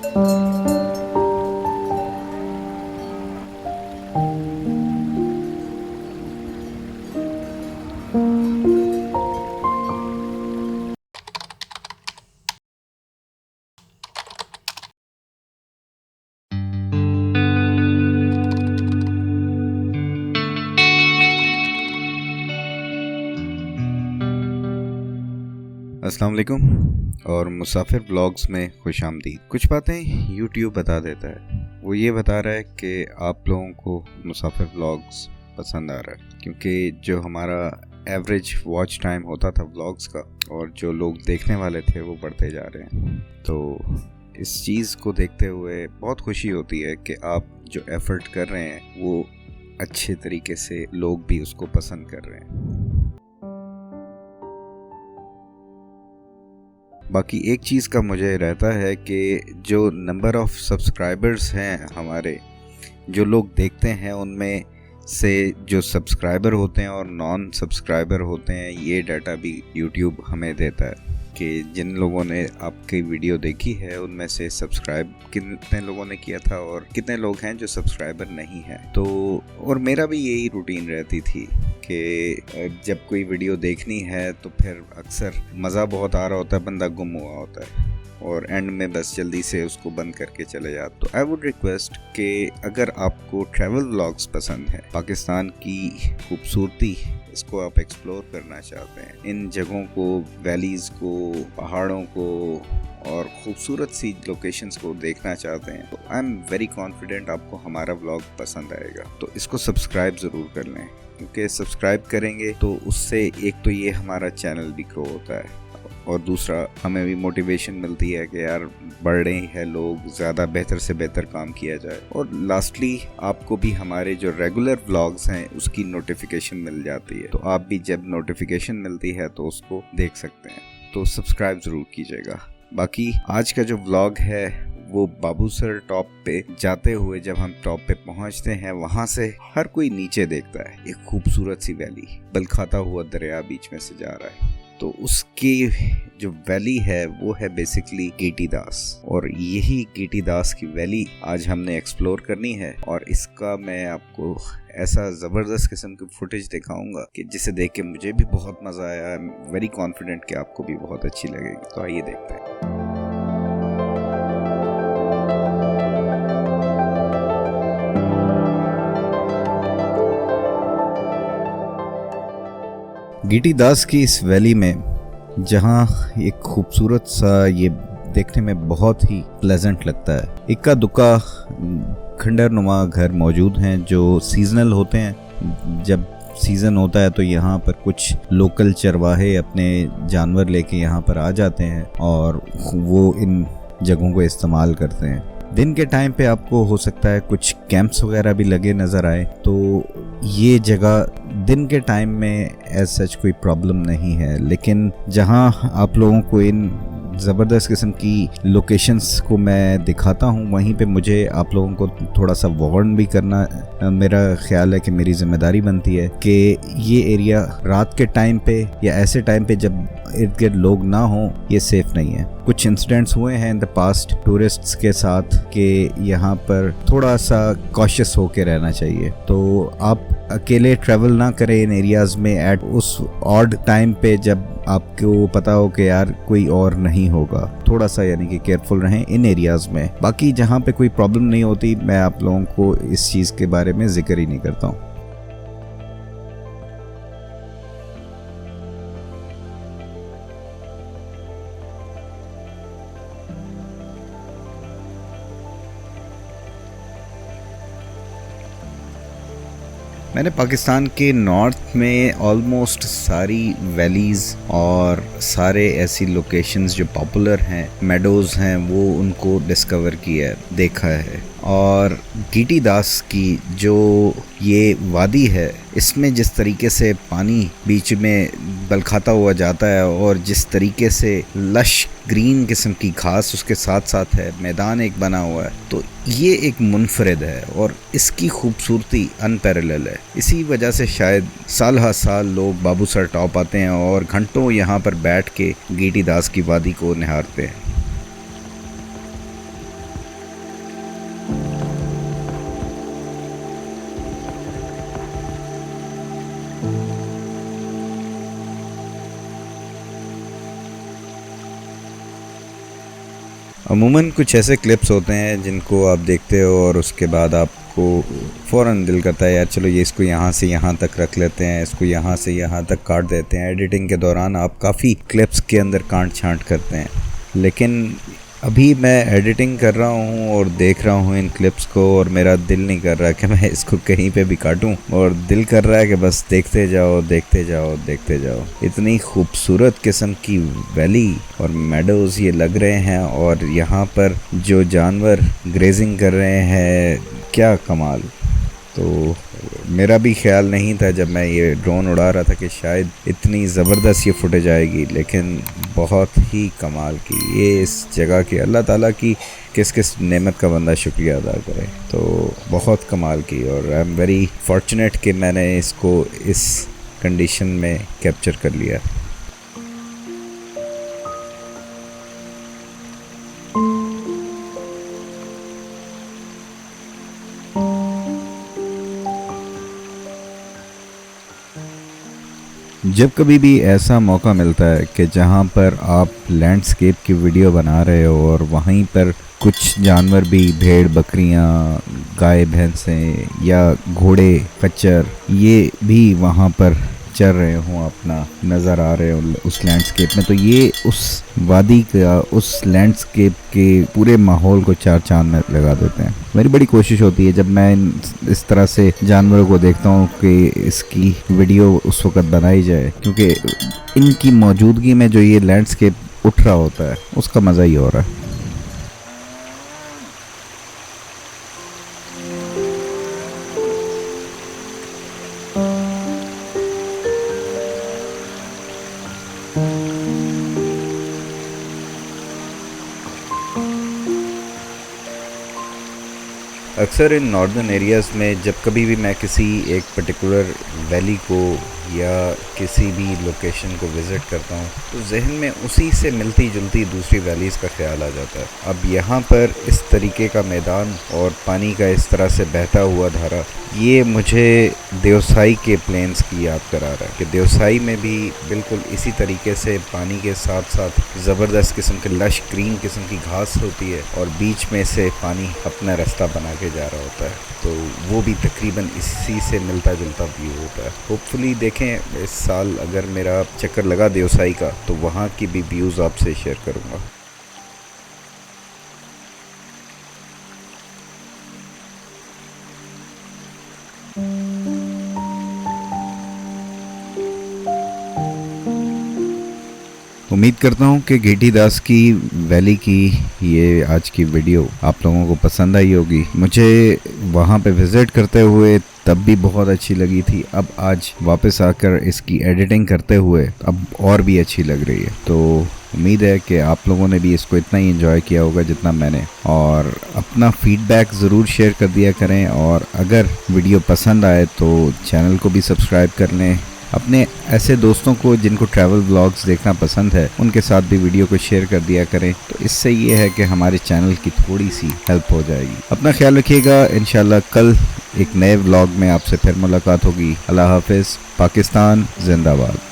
अस्सलाम वालेकुम और मुसाफिर व्लॉग्स में खुश आमदीद। कुछ बातें यूट्यूब बता देता है। वो ये बता रहा है कि आप लोगों को मुसाफिर व्लॉग्स पसंद आ रहा है, क्योंकि जो हमारा एवरेज वॉच टाइम होता था व्लॉग्स का और जो लोग देखने वाले थे वो बढ़ते जा रहे हैं। तो इस चीज़ को देखते हुए बहुत खुशी होती है कि आप जो एफर्ट कर रहे हैं वो अच्छे तरीके से लोग भी उसको पसंद कर रहे हैं। बाकी एक चीज़ का मुझे रहता है कि जो नंबर ऑफ़ सब्सक्राइबर्स हैं हमारे, जो लोग देखते हैं, उनमें से जो सब्सक्राइबर होते हैं और नॉन सब्सक्राइबर होते हैं, ये डाटा भी यूट्यूब हमें देता है कि जिन लोगों ने आपकी वीडियो देखी है उनमें से सब्सक्राइब कितने लोगों ने किया था और कितने लोग हैं जो सब्सक्राइबर नहीं हैं। तो और मेरा भी यही रूटीन रहती थी कि जब कोई वीडियो देखनी है तो फिर अक्सर मज़ा बहुत आ रहा होता है, बंदा गुम हुआ होता है और एंड में बस जल्दी से उसको बंद करके चले जाते। तो आई वुड रिक्वेस्ट कि अगर आपको ट्रैवल व्लॉग्स पसंद है, पाकिस्तान की खूबसूरती इसको आप एक्सप्लोर करना चाहते हैं, इन जगहों को, वैलीज़ को, पहाड़ों को और ख़ूबसूरत सी लोकेशंस को देखना चाहते हैं, तो आई एम वेरी कॉन्फिडेंट आपको हमारा व्लॉग पसंद आएगा। तो इसको सब्सक्राइब ज़रूर कर लें, क्योंकि सब्सक्राइब करेंगे तो उससे एक तो ये हमारा चैनल भी ग्रो होता है और दूसरा हमें भी मोटिवेशन मिलती है कि यार बढ़ रहे हैं लोग, ज़्यादा बेहतर से बेहतर काम किया जाए। और लास्टली आपको भी हमारे जो रेगुलर व्लॉग्स हैं उसकी नोटिफिकेशन मिल जाती है, तो आप भी जब नोटिफिकेशन मिलती है तो उसको देख सकते हैं। तो सब्सक्राइब ज़रूर कीजिएगा। बाकी आज का जो व्लॉग है वो बाबूसर टॉप पे जाते हुए, जब हम टॉप पे पहुंचते हैं, वहां से हर कोई नीचे देखता है एक खूबसूरत सी वैली, बलखाता हुआ दरिया बीच में से जा रहा है। तो उसकी जो वैली है वो है बेसिकली गेटी दास, और यही गेटी दास की वैली आज हमने एक्सप्लोर करनी है। और इसका मैं आपको ऐसा ज़बरदस्त किस्म की फुटेज दिखाऊंगा कि जिसे देख के मुझे भी बहुत मज़ा आया। आई एम वेरी कॉन्फिडेंट कि आपको भी बहुत अच्छी लगेगी। तो आइए देखते हैं। गेटी दास की इस वैली में, जहाँ एक खूबसूरत सा, ये देखने में बहुत ही प्लेजेंट लगता है, इक्का दुक्का खंडर नुमा घर मौजूद हैं जो सीजनल होते हैं। जब सीज़न होता है तो यहाँ पर कुछ लोकल चरवाहे अपने जानवर लेके यहाँ पर आ जाते हैं और वो इन जगहों को इस्तेमाल करते हैं। दिन के टाइम पे आपको हो सकता है कुछ कैंप्स वगैरह भी लगे नज़र आए, तो ये जगह दिन के टाइम में एज सच कोई प्रॉब्लम नहीं है। लेकिन जहाँ आप लोगों को इन ज़बरदस्त किस्म की लोकेशंस को मैं दिखाता हूँ, वहीं पे मुझे आप लोगों को थोड़ा सा वार्न भी करना मेरा ख्याल है कि मेरी ज़िम्मेदारी बनती है कि ये एरिया रात के टाइम पे या ऐसे टाइम पे जब इर्द गिर्द लोग ना हों, ये सेफ़ नहीं है। कुछ इंसिडेंट्स हुए हैं इन द पास्ट टूरिस्ट्स के साथ कि यहाँ पर थोड़ा सा कॉशियस होके रहना चाहिए। तो आप अकेले ट्रैवल ना करें इन एरियाज़ में एट उस ऑड टाइम पे जब आपको पता हो कि यार कोई और नहीं होगा। थोड़ा सा यानी कि केयरफुल रहें इन एरियाज़ में। बाकी जहाँ पे कोई प्रॉब्लम नहीं होती, मैं आप लोगों को इस चीज़ के बारे में जिक्र ही नहीं करता हूँ। मैंने पाकिस्तान के नॉर्थ में ऑलमोस्ट सारी वैलीज़ और सारे ऐसी लोकेशंस जो पॉपुलर हैं, मेडोज़ हैं, वो उनको डिस्कवर किया है, देखा है। और गेटी दास की जो ये वादी है, इसमें जिस तरीके से पानी बीच में बलखाता हुआ जाता है और जिस तरीके से लश ग्रीन किस्म की घास उसके साथ साथ है, मैदान एक बना हुआ है, तो ये एक मुनफरिद है और इसकी खूबसूरती अनपैरेलल है। इसी वजह से शायद साल हर साल लोग बाबूसर टॉप आते हैं और घंटों यहाँ पर बैठ के गेटी दास की वादी को निहारते हैं। अमूमन कुछ ऐसे क्लिप्स होते हैं जिनको आप देखते हो और उसके बाद आपको फ़ौरन दिल करता है यार चलो ये इसको यहाँ से यहाँ तक रख लेते हैं, इसको यहाँ से यहाँ तक काट देते हैं। एडिटिंग के दौरान आप काफ़ी क्लिप्स के अंदर काट छांट करते हैं, लेकिन अभी मैं एडिटिंग कर रहा हूँ और देख रहा हूँ इन क्लिप्स को और मेरा दिल नहीं कर रहा कि मैं इसको कहीं पे भी काटूँ, और दिल कर रहा है कि बस देखते जाओ देखते जाओ देखते जाओ। इतनी खूबसूरत किस्म की वैली और मेडोज़ ये लग रहे हैं, और यहाँ पर जो जानवर ग्रेजिंग कर रहे हैं, क्या कमाल। तो मेरा भी ख्याल नहीं था जब मैं ये ड्रोन उड़ा रहा था कि शायद इतनी ज़बरदस्त ये फुटेज आएगी, लेकिन बहुत ही कमाल की। ये इस जगह की अल्लाह ताला की किस किस नेमत का बंदा शुक्रिया अदा करे। तो बहुत कमाल की, और आई एम वेरी फॉर्चुनेट कि मैंने इसको इस कंडीशन में कैप्चर कर लिया। जब कभी भी ऐसा मौका मिलता है कि जहाँ पर आप लैंडस्केप की वीडियो बना रहे हो और वहीं पर कुछ जानवर भी, भेड़ बकरियाँ, गाय भैंसें या घोड़े खच्चर, ये भी वहाँ पर चल रहे हों, अपना नज़र आ रहे हो उस लैंडस्केप में, तो ये उस वादी का, उस लैंडस्केप के पूरे माहौल को चार चांद में लगा देते हैं। मेरी बड़ी कोशिश होती है जब मैं इस तरह से जानवरों को देखता हूँ कि इसकी वीडियो उस वक़्त बनाई जाए, क्योंकि इनकी मौजूदगी में जो ये लैंडस्केप उठ रहा होता है उसका मज़ा ही हो रहा है। अक्सर इन नॉर्दर्न एरियाज़ में जब कभी भी मैं किसी एक पर्टिकुलर वैली को या किसी भी लोकेशन को विज़िट करता हूँ तो जहन में उसी से मिलती जुलती दूसरी वैलीज़ का ख्याल आ जाता है। अब यहाँ पर इस तरीके का मैदान और पानी का इस तरह से बहता हुआ धारा, ये मुझे देवसाई के प्लेन्स की याद करा रहा है कि देवसाई में भी बिल्कुल इसी तरीके से पानी के साथ साथ ज़बरदस्त किस्म के लश ग्रीन किस्म की घास होती है और बीच में से पानी अपना रास्ता बना के जा रहा होता है। तो वो भी तकरीबन इसी से मिलता जुलता व्यू होता है। होपफुली देखें इस साल अगर मेरा चक्कर लगा देवसाई का तो वहाँ की भी व्यूज़ आपसे शेयर करूँगा। उम्मीद करता हूँ कि गेटी दास की वैली की ये आज की वीडियो आप लोगों को पसंद आई होगी। मुझे वहाँ पे विज़िट करते हुए तब भी बहुत अच्छी लगी थी, अब आज वापस आकर इसकी एडिटिंग करते हुए अब और भी अच्छी लग रही है। तो उम्मीद है कि आप लोगों ने भी इसको इतना ही एंजॉय किया होगा जितना मैंने, और अपना फीडबैक ज़रूर शेयर कर दिया करें। और अगर वीडियो पसंद आए तो चैनल को भी सब्सक्राइब कर लें। अपने ऐसे दोस्तों को जिनको ट्रैवल व्लॉग्स देखना पसंद है उनके साथ भी वीडियो को शेयर कर दिया करें। तो इससे ये है कि हमारे चैनल की थोड़ी सी हेल्प हो जाएगी। अपना ख्याल रखिएगा। इंशाल्लाह कल एक नए व्लॉग में आपसे फिर मुलाकात होगी। अल्लाह हाफिज़। पाकिस्तान जिंदाबाद।